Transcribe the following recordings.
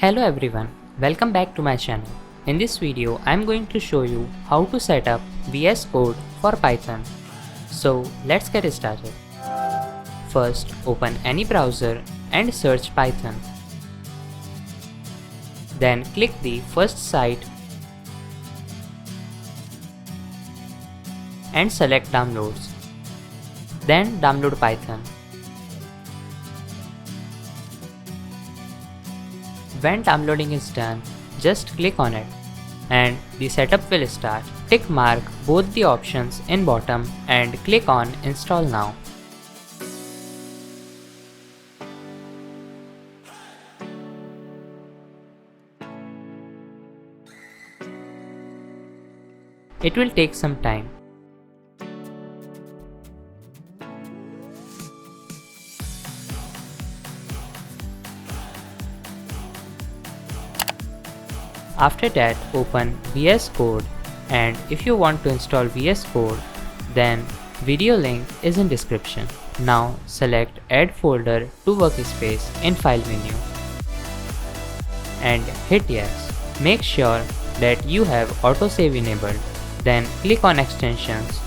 Hello everyone, welcome back to my channel. In this video, I am going to show you how to set up VS Code for Python. So let's get started. First, open any browser and search Python. Then click the first site and select Downloads. Then download Python. When downloading is done, just click on it and the setup will start. Tick mark both the options in bottom and click on Install Now. It will take some time. After that, open VS Code, and if you want to install VS Code, then video link is in description. Now select Add Folder to Workspace in File menu and hit Yes. Make sure that you have autosave enabled. Then click on Extensions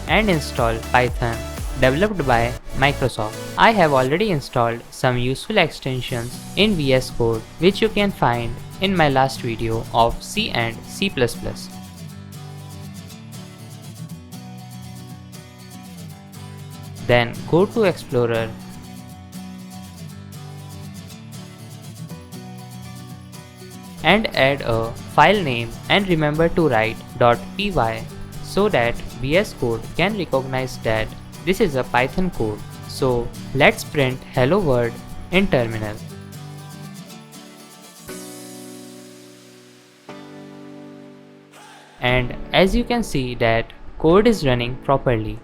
and install Python developed by Microsoft. I have already installed some useful extensions in VS Code which you can find in my last video of C and C++. Then go to Explorer and add a file name and remember to write .py so that VS Code can recognize that this is a Python code. So let's print hello world in terminal. And as you can see that code is running properly.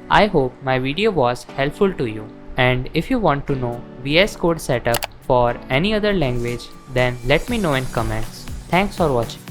I hope my video was helpful to you, and if you want to know VS Code setup for any other language, then let me know in comments. Thanks for watching.